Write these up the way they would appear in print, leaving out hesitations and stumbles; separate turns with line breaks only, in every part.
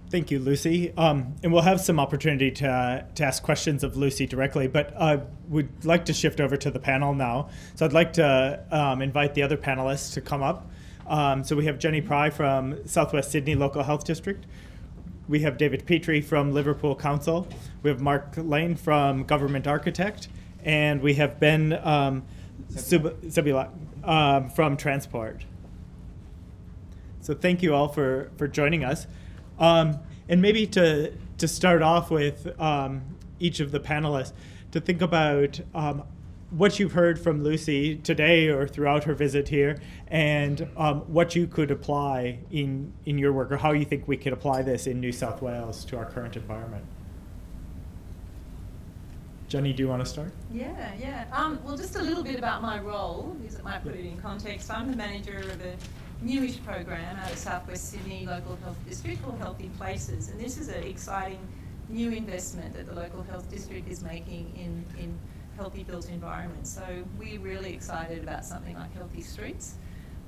Thank you, Lucy. And we'll have some opportunity to ask questions of Lucy directly, but I would like to shift over to the panel now. So I'd like to invite the other panelists to come up. So we have Jenny Pry from Southwest Sydney Local Health District. We have David Petrie from Liverpool Council. We have Mark Lane from Government Architect. And we have Ben Sabila from Transport. So thank you all for joining us. And maybe to start off with each of the panelists, to think about what you've heard from Lucy today or throughout her visit here, and what you could apply in your work, or how you think we could apply this in New South Wales to our current environment. Jenny, do you want to start?
Yeah. Well, just a little bit about my role, because it might put it in context. I'm the manager of a newish program out of Southwest Sydney Local Health District called Healthy Places, and this is an exciting new investment that the Local Health District is making in healthy built environments. So we're really excited about something like Healthy Streets.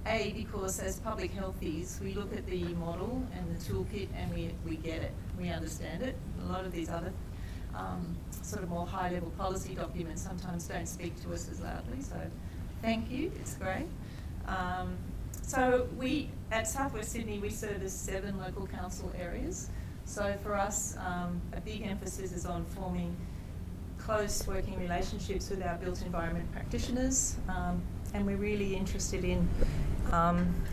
Because as public healthies, we look at the model and the toolkit and we get it, we understand it. A lot of these other sort of more high-level policy documents sometimes don't speak to us as loudly, so thank you, it's great. So we, at Southwest Sydney, we service 7 local council areas. So for us, a big emphasis is on forming close working relationships with our built environment practitioners, and we're really interested in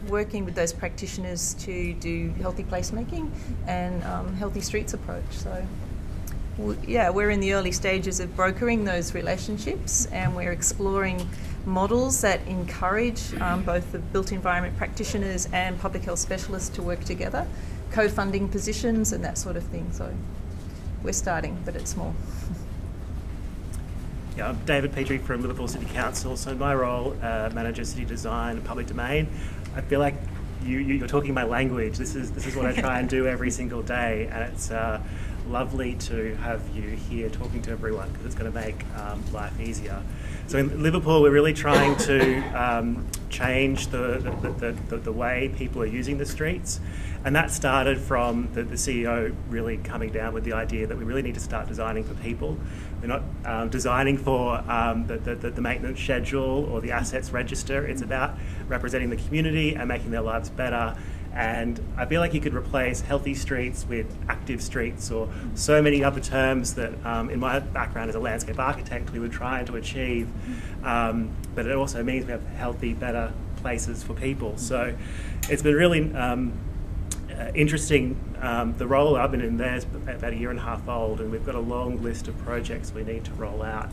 working with those practitioners to do healthy placemaking and healthy streets approach. So yeah, we're in the early stages of brokering those relationships, and we're exploring models that encourage both the built environment practitioners and public health specialists to work together, co-funding positions and that sort of thing. So we're starting, but it's small.
Yeah, I'm David Petrie from Liverpool City Council. So in my role, manager city design and public domain, I feel like you're talking my language. This is what I try and do every single day, and it's lovely to have you here talking to everyone, because it's going to make life easier. So in Liverpool, we're really trying to change the way people are using the streets, and that started from the CEO really coming down with the idea that we really need to start designing for people. We're not designing for the maintenance schedule or the assets register. It's about representing the community and making their lives better. And I feel like you could replace healthy streets with active streets, or so many other terms that in my background as a landscape architect we were trying to achieve, but it also means we have healthy, better places for people. So it's been really interesting. The role I've been in there is about 1.5 years old, and we've got a long list of projects we need to roll out.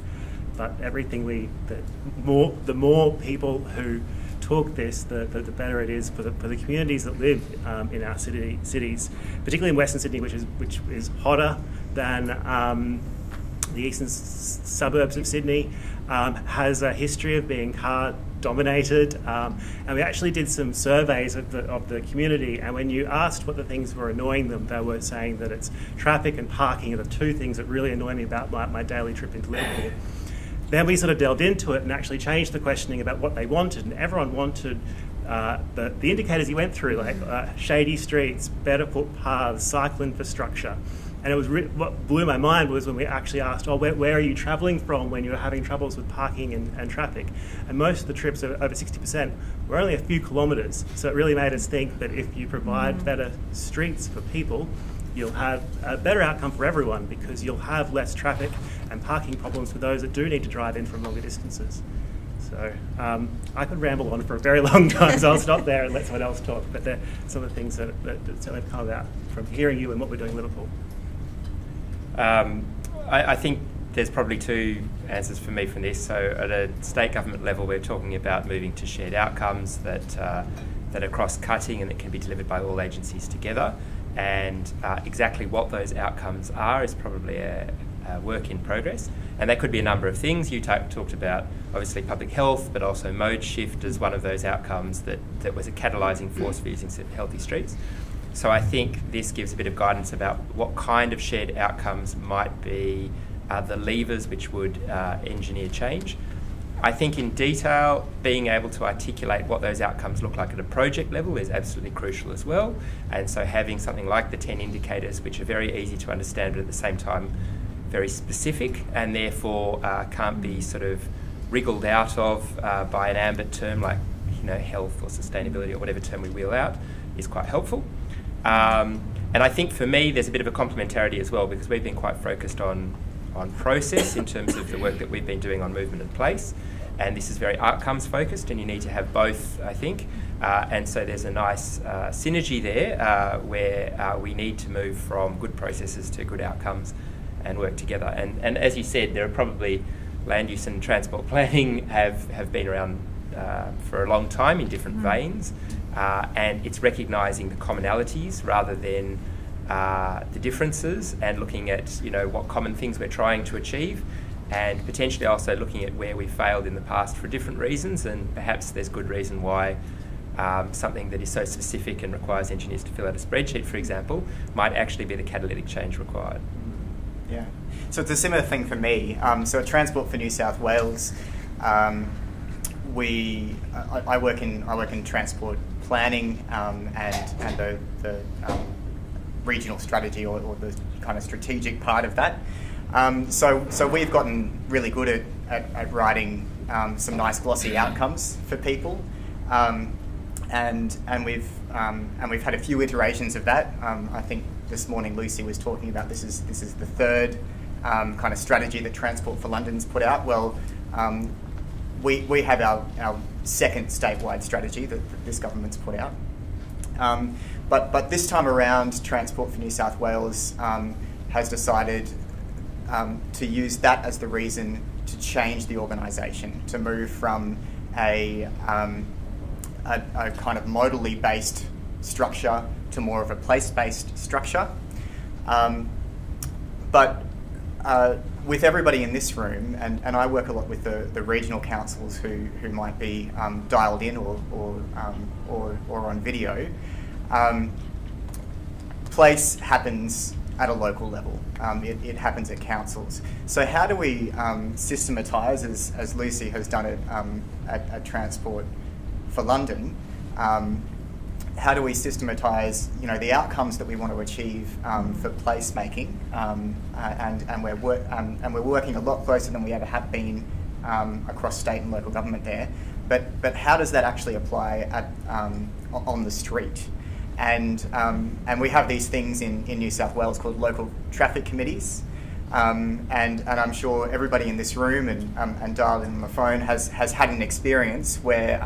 But everything the more people who talk this, the better it is for the communities that live in our cities, particularly in Western Sydney, which is hotter than the eastern suburbs of Sydney, has a history of being car dominated, and we actually did some surveys of the community, and when you asked what the things were annoying them, they were saying that it's traffic and parking are the 2 things that really annoy me about my daily trip into Liverpool. Then we sort of delved into it and actually changed the questioning about what they wanted, and everyone wanted the indicators you went through, like shady streets, better footpaths, cycle infrastructure. And it was what blew my mind was when we actually asked, oh, where are you travelling from when you're having troubles with parking and traffic? And most of the trips, over 60%, were only a few kilometres. So it really made us think that if you provide better streets for people, you'll have a better outcome for everyone, because you'll have less traffic and parking problems for those that do need to drive in from longer distances. So I could ramble on for a very long time, so I'll stop there and let someone else talk. But they're some of the things that certainly have come about from hearing you and what we're doing in Liverpool.
I think there's probably 2 answers for me from this. So at a state government level, we're talking about moving to shared outcomes that are cross-cutting and that can be delivered by all agencies together. And exactly what those outcomes are is probably a work in progress. And that could be a number of things. You talked about, obviously, public health, but also mode shift as one of those outcomes that was a catalysing force for using healthy streets. So I think this gives a bit of guidance about what kind of shared outcomes might be the levers which would engineer change. I think in detail, being able to articulate what those outcomes look like at a project level is absolutely crucial as well. And so having something like the 10 indicators, which are very easy to understand, but at the same time very specific, and therefore can't be sort of wriggled out of by an ambit term like health or sustainability or whatever term we wheel out, is quite helpful. And I think for me, there's a bit of a complementarity as well, because we've been quite focused on process in terms of the work that we've been doing on movement and place. And this is very outcomes focused, and you need to have both, I think. And so there's a nice synergy there where we need to move from good processes to good outcomes and work together. And as you said, there are probably land use and transport planning have been around for a long time in different veins. And it's recognising the commonalities rather than the differences, and looking at what common things we're trying to achieve, and potentially also looking at where we failed in the past for different reasons, and perhaps there's good reason why something that is so specific and requires engineers to fill out a spreadsheet, for example, might actually be the catalytic change required.
Yeah, so it's a similar thing for me. So at Transport for New South Wales, I work in transport planning and the regional strategy or the kind of strategic part of that. So we've gotten really good at writing some nice glossy outcomes for people, and we've had a few iterations of that. I think this morning Lucy was talking about this is the third kind of strategy that Transport for London's put out. Well, we have our second statewide strategy that this government's put out. But this time around, Transport for New South Wales has decided to use that as the reason to change the organisation, to move from a kind of modally based structure to more of a place-based structure. But with everybody in this room, and I work a lot with the regional councils who might be dialed in or on video. Place happens at a local level. It happens at councils. So how do we systematise, as Lucy has done it at Transport for London, how do we systematise the outcomes that we want to achieve for placemaking, and we're working a lot closer than we ever have been across state and local government there. But how does that actually apply on the street? And we have these things in New South Wales called local traffic committees, and I'm sure everybody in this room and dialed in on the phone has had an experience where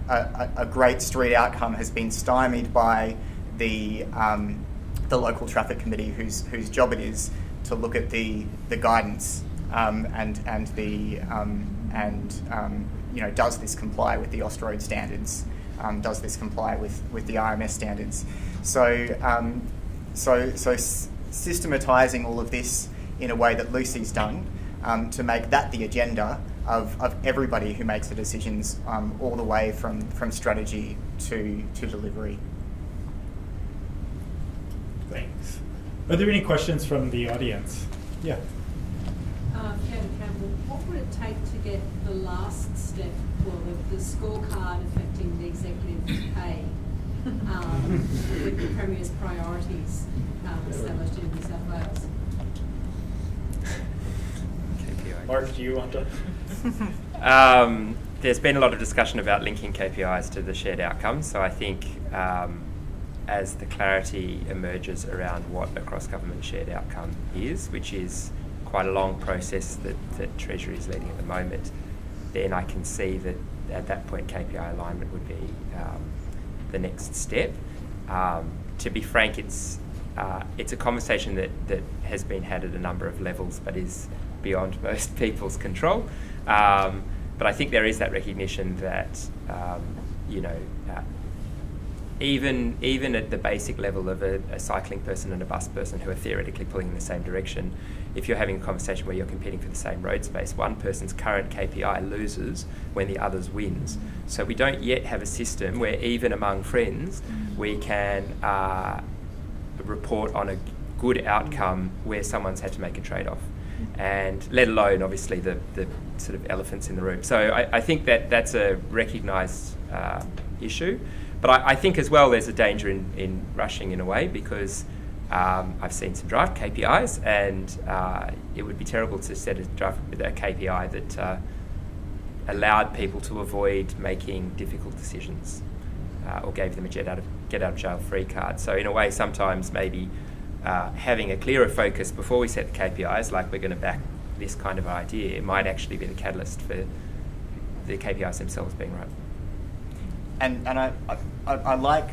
a great street outcome has been stymied by the local traffic committee whose job it is to look at the guidance and does this comply with the Austroad standards? Does this comply with the RMS standards? So systematising all of this in a way that Lucy's done to make that the agenda of everybody who makes the decisions all the way from strategy to delivery.
Thanks. Are there any questions from the audience? Yeah.
Kevin Campbell, what would it take to get the last step, well, the scorecard affecting the executive pay with the Premier's priorities established in New South Wales?
Mark, do you want to?
There's been a lot of discussion about linking KPIs to the shared outcomes, so I think as the clarity emerges around what a cross-government shared outcome is, which is quite a long process that Treasury is leading at the moment, then I can see that at that point KPI alignment would be the next step. To be frank, it's a conversation that has been had at a number of levels but is beyond most people's control. But I think there is that recognition that even at the basic level of a cycling person and a bus person who are theoretically pulling in the same direction, if you're having a conversation where you're competing for the same road space, one person's current KPI loses when the other's wins. So we don't yet have a system where even among friends we can report on a good outcome where someone's had to make a trade-off. and let alone obviously the sort of elephants in the room. So I think that's a recognised issue. But I think as well there's a danger in rushing in a way, because I've seen some draft KPIs, and it would be terrible to set a KPI that allowed people to avoid making difficult decisions or gave them a get out of jail free card. So in a way, sometimes maybe having a clearer focus before we set the KPIs, like we're going to back this kind of idea, might actually be the catalyst for the KPIs themselves being right.
And I like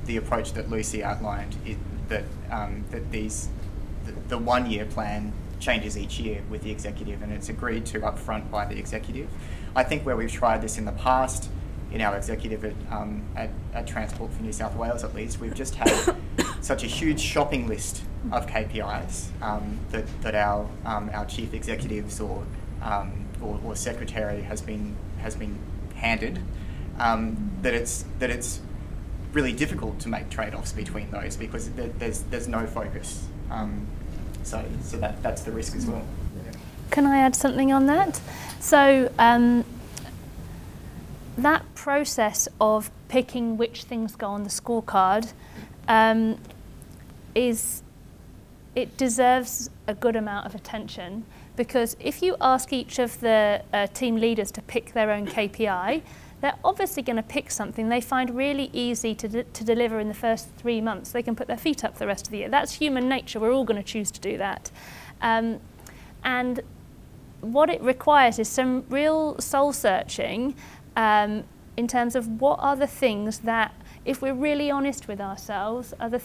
the approach that Lucy outlined, that the 1 year plan changes each year with the executive, and it's agreed to up front by the executive. I think where we've tried this in the past, in our executive at Transport for New South Wales at least, we've just had such a huge shopping list of KPIs that our chief executives or secretary has been handed, that it's really difficult to make trade-offs between those, because there's no focus. So that's the risk as well.
Can I add something on that? So that process of picking which things go on the scorecard it deserves a good amount of attention, because if you ask each of the team leaders to pick their own KPI, they're obviously going to pick something they find really easy to deliver in the first 3 months. They can put their feet up for the rest of the year. That's human nature. We're all going to choose to do that. And what it requires is some real soul searching in terms of what are the things that, if we're really honest with ourselves, are the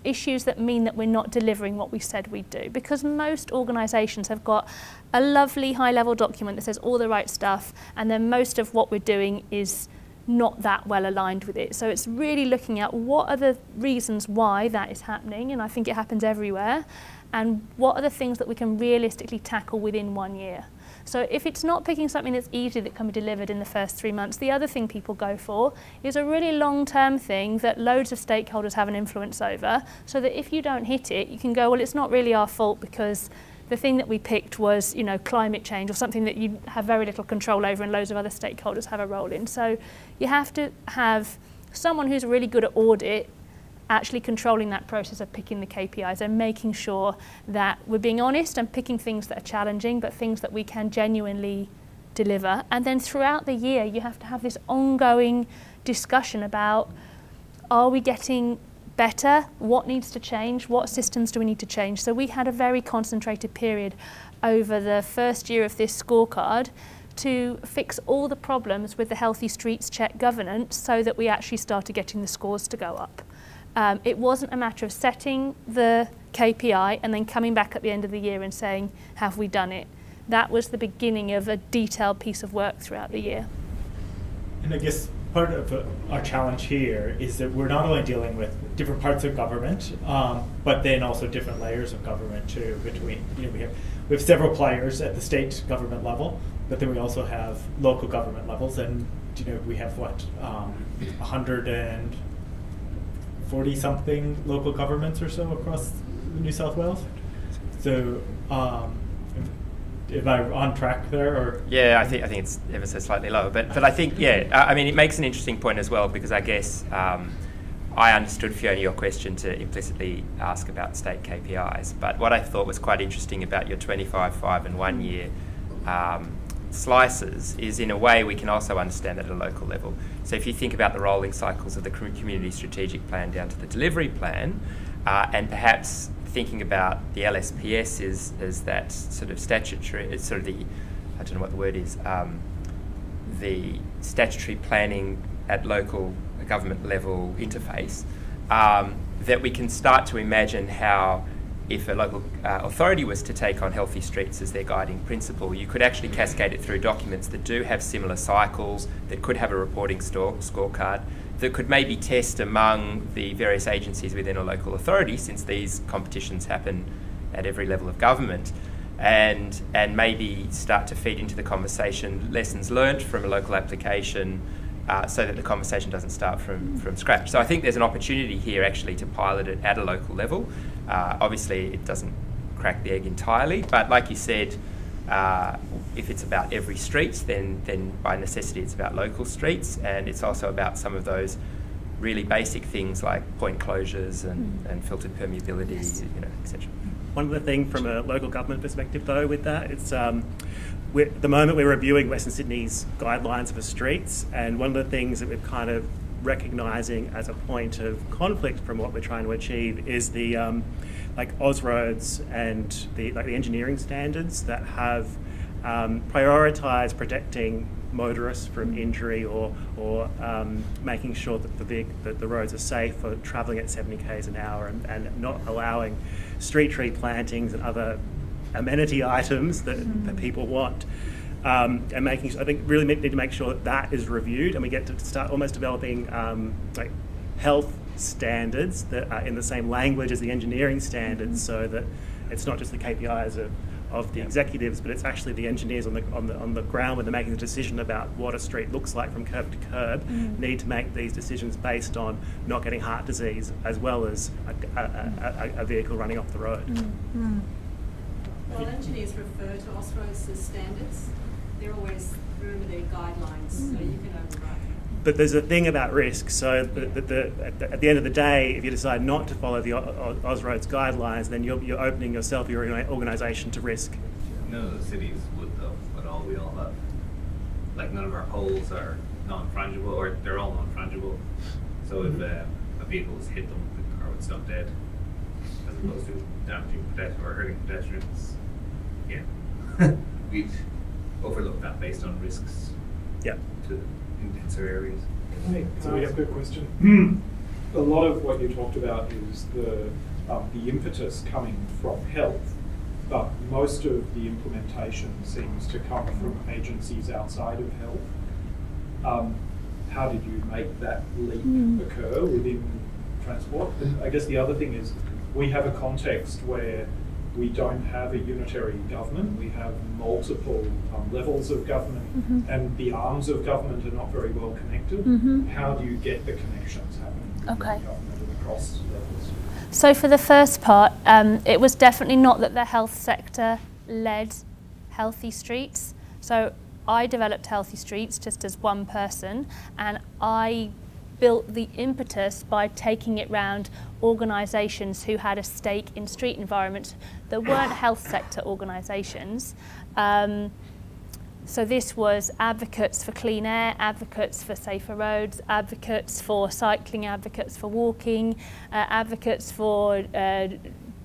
issues that mean that we're not delivering what we said we'd do. Because most organisations have got a lovely high-level document that says all the right stuff, and then most of what we're doing is not that well aligned with it. So it's really looking at what are the reasons why that is happening, and I think it happens everywhere, and what are the things that we can realistically tackle within 1 year. So if it's not picking something that's easy that can be delivered in the first 3 months, the other thing people go for is a really long-term thing that loads of stakeholders have an influence over, so that if you don't hit it, you can go, well, it's not really our fault because the thing that we picked was, climate change, or something that you have very little control over and loads of other stakeholders have a role in. So you have to have someone who's really good at audit actually controlling that process of picking the KPIs and making sure that we're being honest and picking things that are challenging, but things that we can genuinely deliver. And then throughout the year, you have to have this ongoing discussion about, are we getting better? What needs to change? What systems do we need to change? So we had a very concentrated period over the first year of this scorecard to fix all the problems with the Healthy Streets Check governance, so that we actually started getting the scores to go up. It wasn't a matter of setting the KPI and then coming back at the end of the year and saying, have we done it? That was the beginning of a detailed piece of work throughout the year.
And I guess part of our challenge here is that we're not only dealing with different parts of government, but then also different layers of government too. Between, we have several players at the state government level, but then we also have local government levels, and we have 140-something local governments or so across New South Wales. So, am I on track there? Or?
Yeah, I think it's ever so slightly lower, but I think it makes an interesting point as well, because I guess I understood, Fiona, your question to implicitly ask about state KPIs, but what I thought was quite interesting about your 25, 5 and 1 year slices is, in a way, we can also understand that at a local level. So if you think about the rolling cycles of the community strategic plan down to the delivery plan, and perhaps thinking about the LSPS as that sort of statutory, it's sort of the, I don't know what the word is, the statutory planning at local government level interface, that we can start to imagine how, if a local authority was to take on Healthy Streets as their guiding principle, you could actually cascade it through documents that do have similar cycles, that could have a reporting scorecard, that could maybe test among the various agencies within a local authority, since these competitions happen at every level of government, and maybe start to feed into the conversation lessons learnt from a local application, so that the conversation doesn't start from scratch. So I think there's an opportunity here actually to pilot it at a local level, Obviously, it doesn't crack the egg entirely, but like you said, if it's about every street, then by necessity it's about local streets, and it's also about some of those really basic things like point closures and filtered permeability, etc.
One other thing from a local government perspective, though, with that, it's at the moment we're reviewing Western Sydney's guidelines for streets, and one of the things that we're kind of recognising as a point of conflict from what we're trying to achieve is the like Ausroads and the engineering standards that have prioritised protecting motorists from injury or making sure that the roads are safe for travelling at 70 k's an hour and not allowing street tree plantings and other amenity items that people want. And making, I think, really need to make sure that is reviewed, and we get to start almost developing like health standards that are in the same language as the engineering standards, so that it's not just the KPIs of the executives, but it's actually the engineers on the ground when they're making the decision about what a street looks like from curb to curb, need to make these decisions based on not getting heart disease as well as a vehicle running off the road.
Well, engineers refer to Ausroads as standards. They're always, remember, they're guidelines, so you can override.
But there's a thing about risk. So at the end of the day, if you decide not to follow the Ausroads guidelines, then you're opening yourself, your organisation, to risk.
None of the cities would, though, at all. We all have, like, none of our poles are non-frangible, or they're all non-frangible. So if a vehicle was hit them, the car would stop dead, as opposed to damaging or hurting pedestrians. Yeah, we'd overlook that based on risks.
Yeah.
To denser areas.
Hey, can I ask a question? A lot of what you talked about is the impetus coming from health, but most of the implementation seems to come from agencies outside of health. How did you make that leap occur within transport? And I guess the other thing is we have a context where we don't have a unitary government. We have multiple levels of government, and the arms of government are not very well connected. How do you get the connections happening between government and across levels?
So for the first part, it was definitely not that the health sector led Healthy Streets. So I developed Healthy Streets just as one person, and I built the impetus by taking it round organisations who had a stake in street environments that weren't health sector organisations. So this was advocates for clean air, advocates for safer roads, advocates for cycling, advocates for walking, advocates for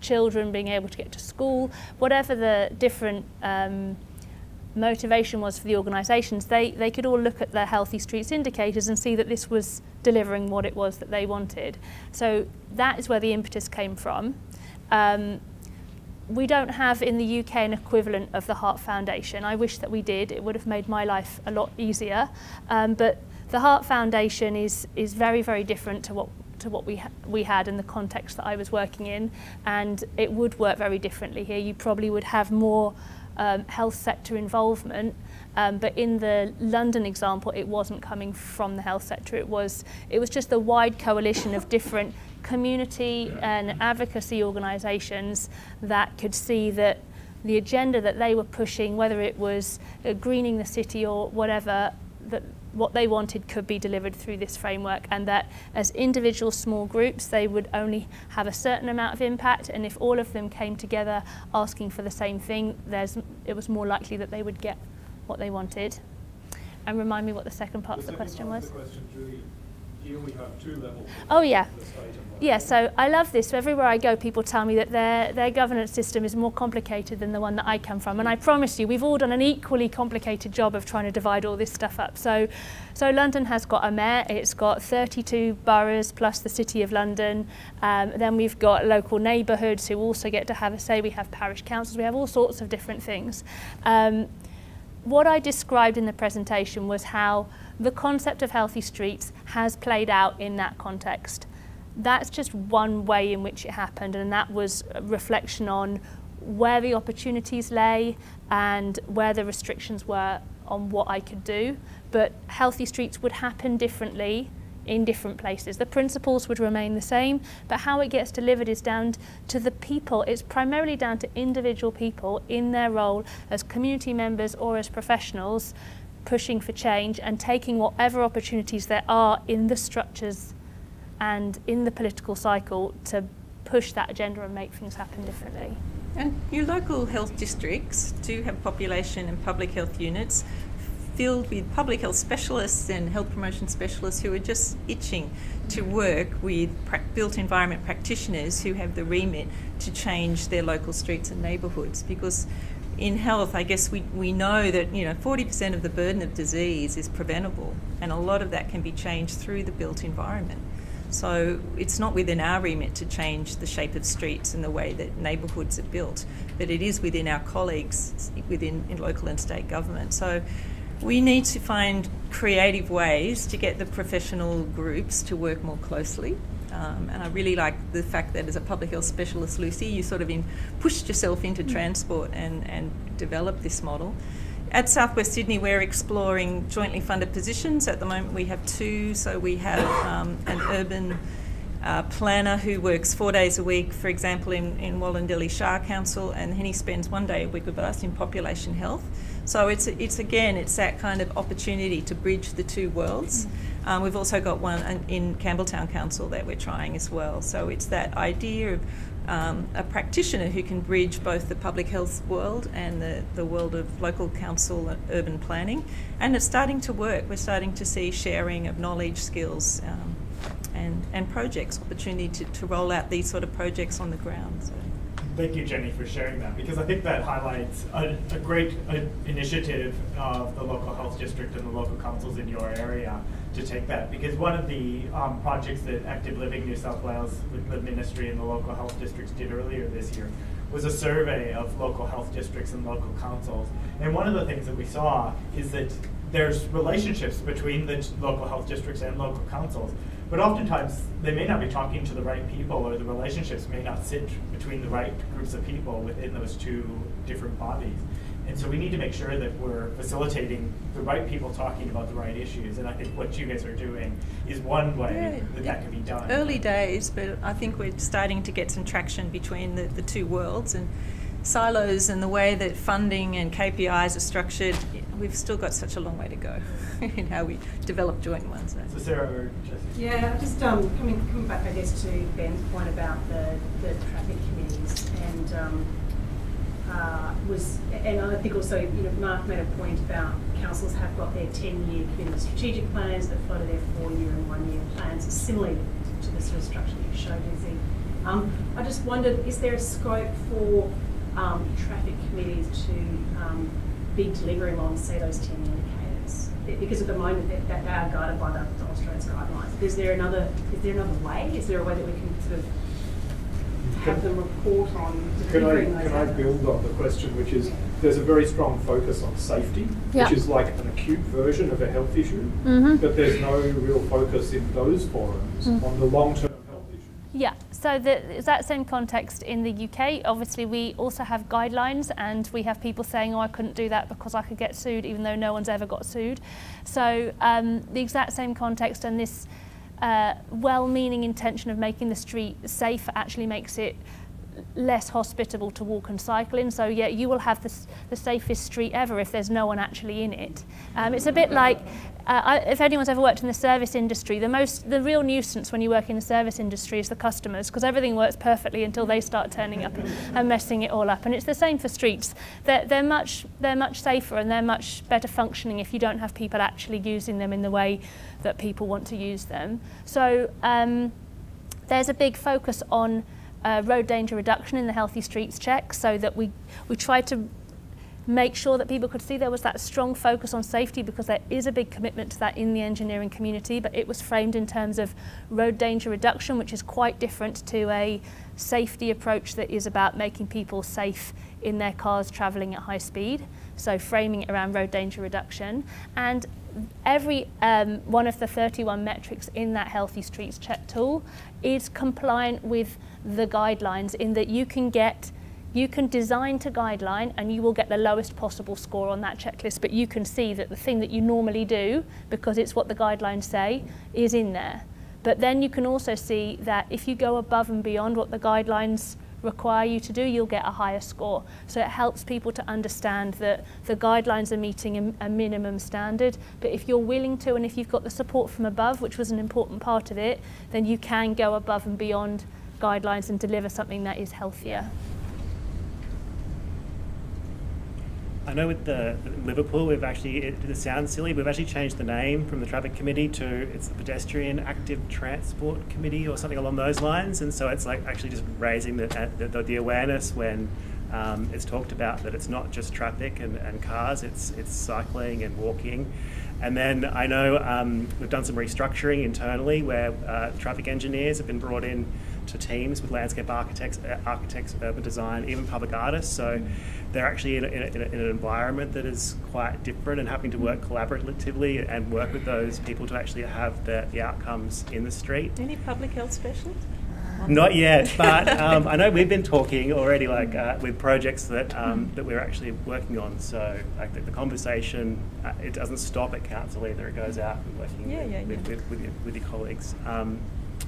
children being able to get to school, whatever the different motivation was for the organisations, they could all look at their Healthy Streets indicators and see that this was delivering what it was that they wanted. So that is where the impetus came from. We don't have in the UK an equivalent of the Heart Foundation. I wish that we did. It would have made my life a lot easier. But the Heart Foundation is very, very different to what we had in the context that I was working in, and it would work very differently here. You probably would have more health sector involvement, but in the London example, it wasn't coming from the health sector. It was just a wide coalition of different community and advocacy organisations that could see that the agenda that they were pushing, whether it was greening the city or whatever, that what they wanted could be delivered through this framework, and that as individual small groups they would only have a certain amount of impact, and if all of them came together asking for the same thing, it was more likely that they would get what they wanted. And remind me what the second part of the question was.
Here we have two levels.
Oh yeah. Yeah, so I love this. So everywhere I go, people tell me that their governance system is more complicated than the one that I come from. And I promise you, we've all done an equally complicated job of trying to divide all this stuff up. So London has got a mayor. It's got 32 boroughs plus the City of London. Then we've got local neighbourhoods who also get to have a say. We have parish councils. We have all sorts of different things. What I described in the presentation was how the concept of Healthy Streets has played out in that context. That's just one way in which it happened, and that was a reflection on where the opportunities lay and where the restrictions were on what I could do. But Healthy Streets would happen differently in different places. The principles would remain the same, but how it gets delivered is down to the people. It's primarily down to individual people in their role as community members or as professionals, pushing for change and taking whatever opportunities there are in the structures and in the political cycle to push that agenda and make things happen differently.
And your local health districts do have population and public health units filled with public health specialists and health promotion specialists who are just itching to work with built environment practitioners who have the remit to change their local streets and neighbourhoods. Because in health, I guess we know that 40% of the burden of disease is preventable, and a lot of that can be changed through the built environment. So it's not within our remit to change the shape of streets and the way that neighbourhoods are built, but it is within our colleagues in local and state government. So we need to find creative ways to get the professional groups to work more closely. And I really like the fact that as a public health specialist, Lucy, you sort of pushed yourself into transport and developed this model. At South West Sydney, we're exploring jointly funded positions. At the moment, we have 2. So we have an urban planner who works 4 days a week, for example, in Wallandelli Shire Council, and then he spends 1 day a week with us in population health. So it's that kind of opportunity to bridge the two worlds. We've also got one in Campbelltown Council that we're trying as well. So it's that idea of a practitioner who can bridge both the public health world and the world of local council and urban planning. And it's starting to work. We're starting to see sharing of knowledge, skills, and projects, opportunity to roll out these sort of projects on the ground. So.
Thank you, Jenny, for sharing that, because I think that highlights a great initiative of the local health district and the local councils in your area to take that. Because one of the projects that Active Living New South Wales with the ministry and the local health districts did earlier this year was a survey of local health districts and local councils. And one of the things that we saw is that there's relationships between the local health districts and local councils, but oftentimes they may not be talking to the right people, or the relationships may not sit between the right groups of people within those two different bodies. And so we need to make sure that we're facilitating the right people talking about the right issues. And I think what you guys are doing is one way that can be done.
Early days, but I think we're starting to get some traction between the two worlds. And silos and the way that funding and KPIs are structured, we've still got such a long way to go in how we develop joint ones.
So Sarah or Jessie?
Yeah, just coming back, I guess, to Ben's point about the traffic committees, and I think also, Mark made a point about councils have got their 10-year committed strategic plans that flow to their 4-year and 1-year plans, similarly to the sort of structure that you showed, Lizzie. I just wondered, is there a scope for traffic committees to be delivering on, say, those 10 indicators? Because at the moment that they are guided by the Australia's guidelines. Is there another way? Is there a way that we can sort of have them report on delivering those?
Can I build on the question, which is there's a very strong focus on safety, which is like an acute version of a health issue, but there's no real focus in those forums on the long-term health issue.
Yeah, so it's that same context in the UK. Obviously, we also have guidelines, and we have people saying, oh, I couldn't do that because I could get sued, even though no one's ever got sued. So the exact same context, and this well-meaning intention of making the street safe actually makes it less hospitable to walk and cycle in. So yeah, you will have the safest street ever if there's no one actually in it. It's a bit like, if anyone's ever worked in the service industry, the real nuisance when you work in the service industry is the customers, because everything works perfectly until they start turning up and messing it all up. And it's the same for streets. They're much safer and they're much better functioning if you don't have people actually using them in the way that people want to use them. So there's a big focus on road danger reduction in the Healthy Streets check, so that we tried to make sure that people could see there was that strong focus on safety, because there is a big commitment to that in the engineering community, but it was framed in terms of road danger reduction, which is quite different to a safety approach that is about making people safe in their cars travelling at high speed. So framing it around road danger reduction. And every one of the 31 metrics in that Healthy Streets check tool is compliant with the guidelines, in that you can get You can design to guideline and you will get the lowest possible score on that checklist, but you can see that the thing that you normally do, because it's what the guidelines say, is in there. But then you can also see that if you go above and beyond what the guidelines require you to do, you'll get a higher score. So it helps people to understand that the guidelines are meeting a minimum standard, but if you're willing to, and if you've got the support from above, which was an important part of it, then you can go above and beyond guidelines and deliver something that is healthier.
I know with the Liverpool, we've actually, it sounds silly, we've actually changed the name from the Traffic Committee to, it's the Pedestrian Active Transport Committee or something along those lines. And so it's like actually just raising the awareness when it's talked about that it's not just traffic and cars, it's cycling and walking. And then I know we've done some restructuring internally where traffic engineers have been brought in to teams with landscape architects, urban design, even public artists. So they're actually in an environment that is quite different and having to work collaboratively and work with those people to actually have the outcomes in the street.
Any public health specialists?
Not yet, but I know we've been talking already, like with projects that that we're actually working on. So, like the conversation, it doesn't stop at council either. It goes out and working with your colleagues.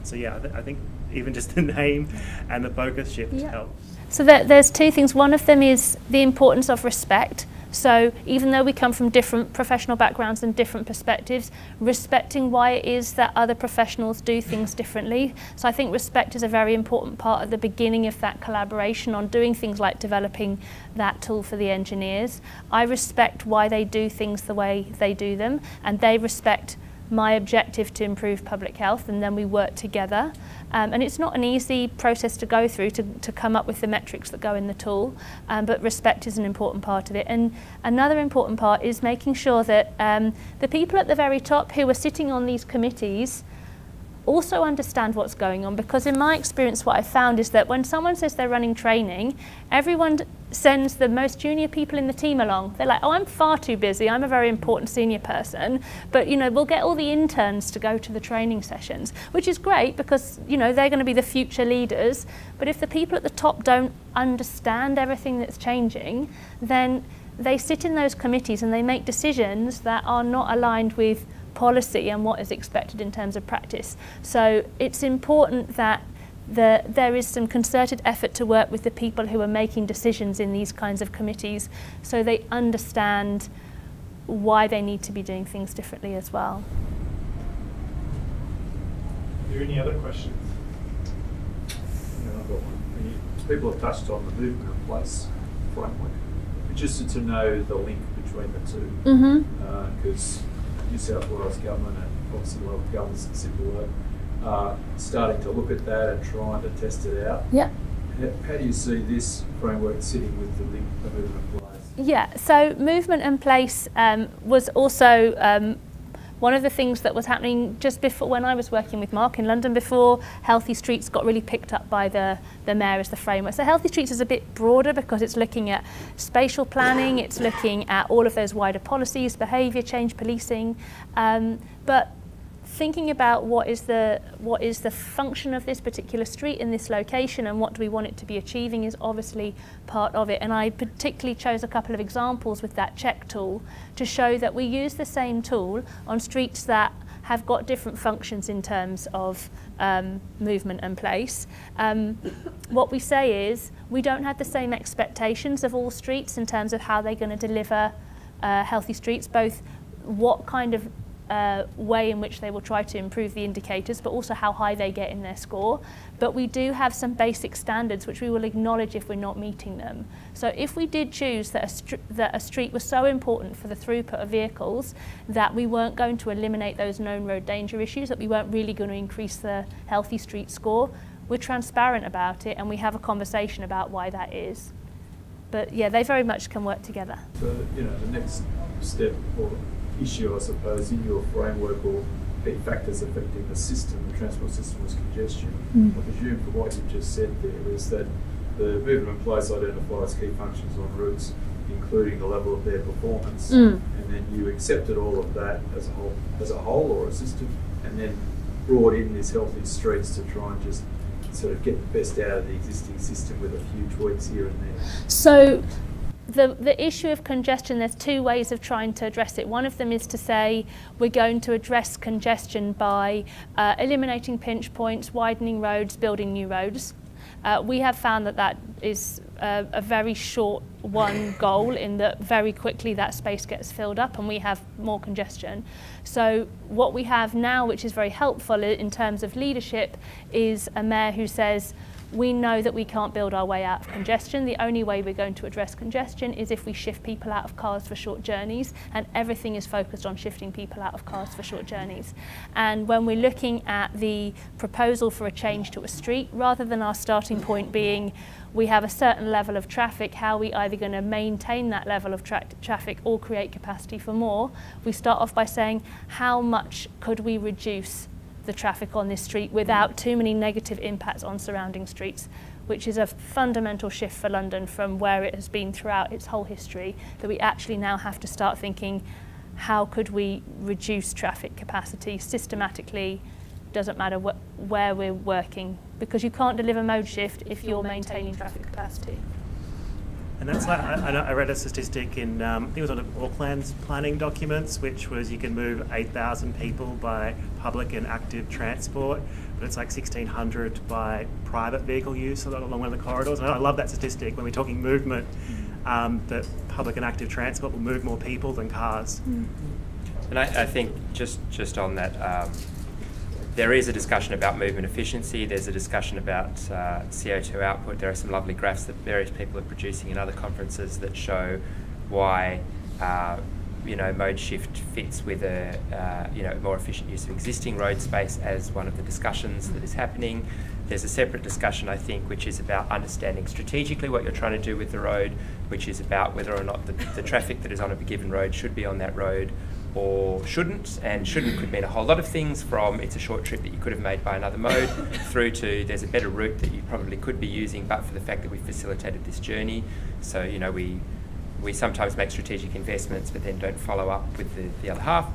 So yeah, I think even just the name and the focus shift helps.
So there's two things. One of them is the importance of respect. So even though we come from different professional backgrounds and different perspectives, respecting why it is that other professionals do things differently. So I think respect is a very important part at the beginning of that collaboration on doing things like developing that tool for the engineers. I respect why they do things the way they do them, and they respect my objective to improve public health, and then we work together. And it's not an easy process to go through to come up with the metrics that go in the tool, but respect is an important part of it. And another important part is making sure that the people at the very top who are sitting on these committees also understand what's going on, because in my experience what I've found is that when someone says they're running training, everyone sends the most junior people in the team along. They're like, oh, I'm far too busy, I'm a very important senior person, but you know, we'll get all the interns to go to the training sessions, which is great because you know they're going to be the future leaders. But if the people at the top don't understand everything that's changing, then they sit in those committees and they make decisions that are not aligned with policy and what is expected in terms of practice. So it's important that there is some concerted effort to work with the people who are making decisions in these kinds of committees so they understand why they need to be doing things differently as well.
Are there any other questions?
Yeah, I've got one. People have touched on the movement in place framework. Interested to know the link between the two, because New South Wales government and obviously local governments in similar starting to look at that and trying to test it out.
Yeah.
How do you see this framework sitting with the link, the movement in place?
Yeah, so movement in place was also one of the things that was happening just before, when I was working with Mark in London, before Healthy Streets got really picked up by the Mayor as the framework. So Healthy Streets is a bit broader because it's looking at spatial planning, it's looking at all of those wider policies, behaviour change, policing, but thinking about what is the function of this particular street in this location and what do we want it to be achieving is obviously part of it. And I particularly chose a couple of examples with that check tool to show that we use the same tool on streets that have got different functions in terms of movement and place. What we say is we don't have the same expectations of all streets in terms of how they're going to deliver healthy streets, both what kind of way in which they will try to improve the indicators, but also how high they get in their score. But we do have some basic standards which we will acknowledge if we're not meeting them. So if we did choose that a street was so important for the throughput of vehicles that we weren't going to eliminate those known road danger issues, that we weren't really going to increase the healthy street score, we're transparent about it and we have a conversation about why that is. But yeah, they very much can work together.
So, you know, the next step or issue, I suppose, in your framework or key factors affecting the system, the transport system, was congestion. I presume from what you've just said there is that the movement in place identifies key functions on routes, including the level of their performance, and then you accepted all of that as a whole or a system, and then brought in these healthy streets to try and just sort of get the best out of the existing system with a few tweaks here and there?
So the issue of congestion, there's two ways of trying to address it. One of them is to say we're going to address congestion by eliminating pinch points, widening roads, building new roads. We have found that that is a very short one goal, in that very quickly that space gets filled up and we have more congestion. So what we have now, which is very helpful in terms of leadership, is a mayor who says, we know that we can't build our way out of congestion. The only way we're going to address congestion is if we shift people out of cars for short journeys, and everything is focused on shifting people out of cars for short journeys. And when we're looking at the proposal for a change to a street, rather than our starting point being we have a certain level of traffic, how are we either going to maintain that level of traffic or create capacity for more, we start off by saying how much could we reduce the traffic on this street without too many negative impacts on surrounding streets, which is a fundamental shift for London from where it has been throughout its whole history, that we actually now have to start thinking, how could we reduce traffic capacity systematically? Doesn't matter where we're working, because you can't deliver mode shift if you're maintaining traffic capacity.
And that's like, I read a statistic in, I think it was one of Auckland's planning documents, which was you can move 8,000 people by public and active transport, but it's like 1,600 by private vehicle use along one of the corridors. And I love that statistic when we're talking movement, that public and active transport will move more people than cars.
And I think just on that, there is a discussion about movement efficiency, there's a discussion about CO2 output. There are some lovely graphs that various people are producing in other conferences that show why mode shift fits with a more efficient use of existing road space as one of the discussions that is happening. There's a separate discussion, I think, which is about understanding strategically what you're trying to do with the road, which is about whether or not the traffic that is on a given road should be on that road or shouldn't, and shouldn't could mean a whole lot of things, from it's a short trip that you could have made by another mode, through to there's a better route that you probably could be using but for the fact that we facilitated this journey. So we sometimes make strategic investments but then don't follow up with the other half.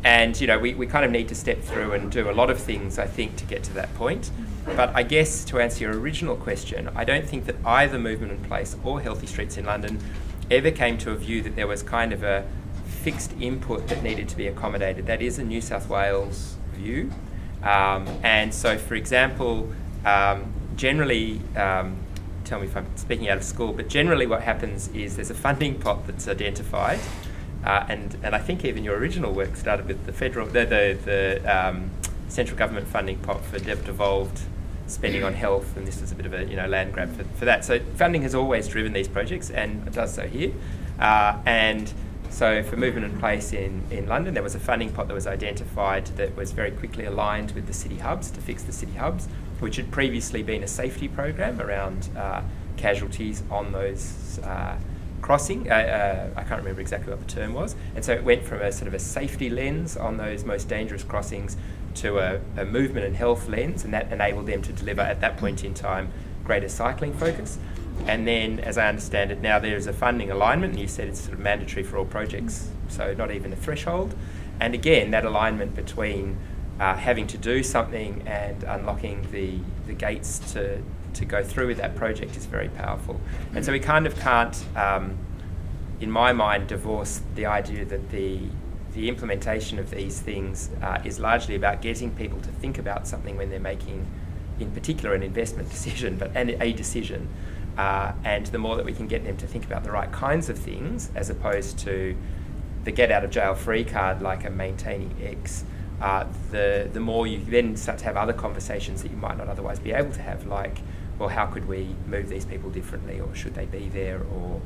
And we kind of need to step through and do a lot of things, I think, to get to that point. But I guess to answer your original question, I don't think that either Movement in Place or Healthy Streets in London ever came to a view that there was kind of a fixed input that needed to be accommodated. That is a New South Wales view. And so, for example, generally, tell me if I'm speaking out of school, but generally what happens is there's a funding pot that's identified, and I think even your original work started with the federal, the central government funding pot for devolved spending on health, and this was a bit of a land grab for that. So funding has always driven these projects, and it does so here. And so for Movement in Place in London, there was a funding pot that was identified that was very quickly aligned with the city hubs to fix the city hubs, which had previously been a safety program around casualties on those crossing. I can't remember exactly what the term was. And so it went from a sort of a safety lens on those most dangerous crossings to a movement and health lens, and that enabled them to deliver at that point in time greater cycling focus. And then, as I understand it now, there is a funding alignment, and you said it's sort of mandatory for all projects, so not even a threshold. And again, that alignment between having to do something and unlocking the gates to go through with that project is very powerful. And so we kind of can't, in my mind, divorce the idea that the implementation of these things is largely about getting people to think about something when they're making, in particular, an investment decision, but a decision. And the more that we can get them to think about the right kinds of things, as opposed to the get out of jail free card like a maintaining X, the more you then start to have other conversations that you might not otherwise be able to have, like, well, how could we move these people differently, or should they be there, or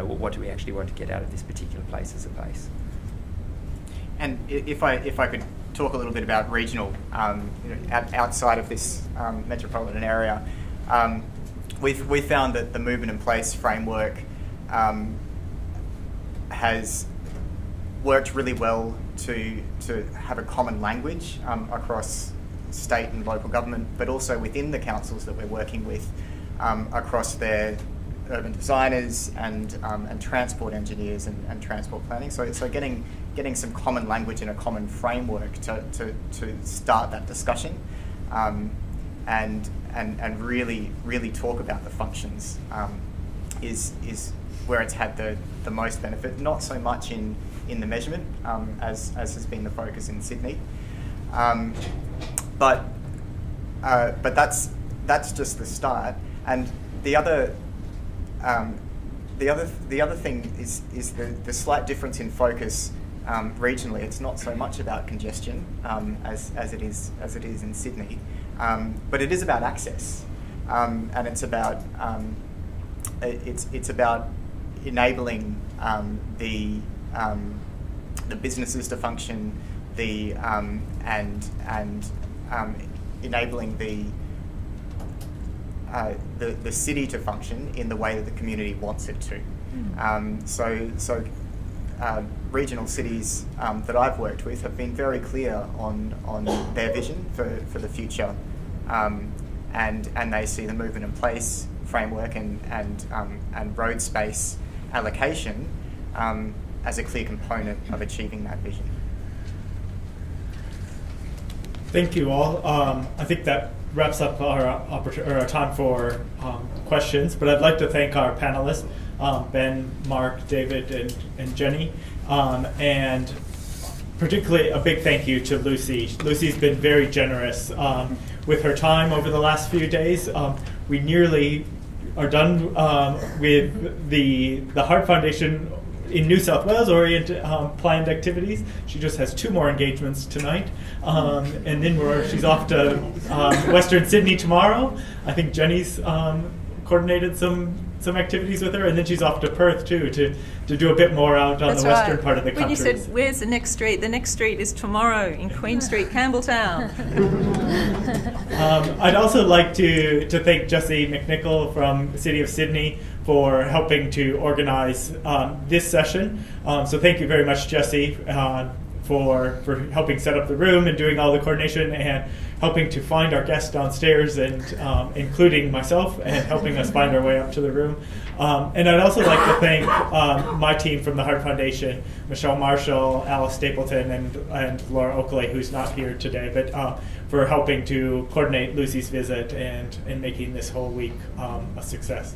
what do we actually want to get out of this particular place as a place?
And if I could talk a little bit about regional, outside of this metropolitan area, we found that the Movement in Place framework has worked really well to have a common language across state and local government, but also within the councils that we're working with, across their urban designers and transport engineers and transport planning. So getting some common language and a common framework to start that discussion. and really talk about the functions is where it's had the most benefit. Not so much in the measurement as has been the focus in Sydney, but that's just the start. And the other thing is the slight difference in focus regionally. It's not so much about congestion as it is in Sydney, but it is about access, and it's about enabling the businesses to function, and enabling the city to function in the way that the community wants it to. So regional cities that I've worked with have been very clear on their vision for the future, and they see the movement in place framework and road space allocation as a clear component of achieving that vision.
Thank you all. I think that wraps up our time for questions, but I'd like to thank our panelists, Ben, Mark, David, and Jenny, and particularly a big thank you to Lucy. Lucy's been very generous with her time over the last few days. We nearly are done with the Heart Foundation in New South Wales oriented planned activities. She just has 2 more engagements tonight, and then she's off to Western Sydney tomorrow. I think Jenny's coordinated some activities with her, and then she's off to Perth too to do a bit more out on the western part of the country.
When you said, where's the next street? The next street is tomorrow in Queen Street, Campbelltown.
I'd also like to thank Jessie McNichol from the City of Sydney for helping to organize this session. So thank you very much, Jessie, for helping set up the room and doing all the coordination and helping to find our guests downstairs, and including myself, and helping us find our way up to the room. And I'd also like to thank my team from the Heart Foundation, Michelle Marshall, Alice Stapleton, and Laura Oakley, who's not here today, but for helping to coordinate Lucy's visit and making this whole week a success.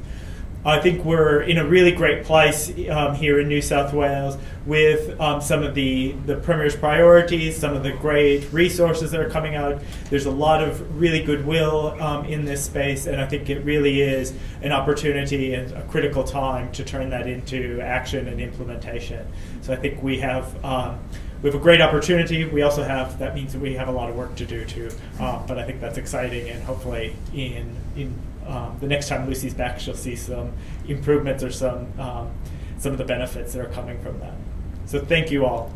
I think we're in a really great place here in New South Wales with some of the Premier's priorities, some of the great resources that are coming out. There's a lot of really goodwill in this space, and I think it really is an opportunity and a critical time to turn that into action and implementation. So I think we have a great opportunity. We also have, that means that we have a lot of work to do too, but I think that's exciting, and hopefully in the next time Lucy's back, she'll see some improvements or some of the benefits that are coming from that. So thank you all.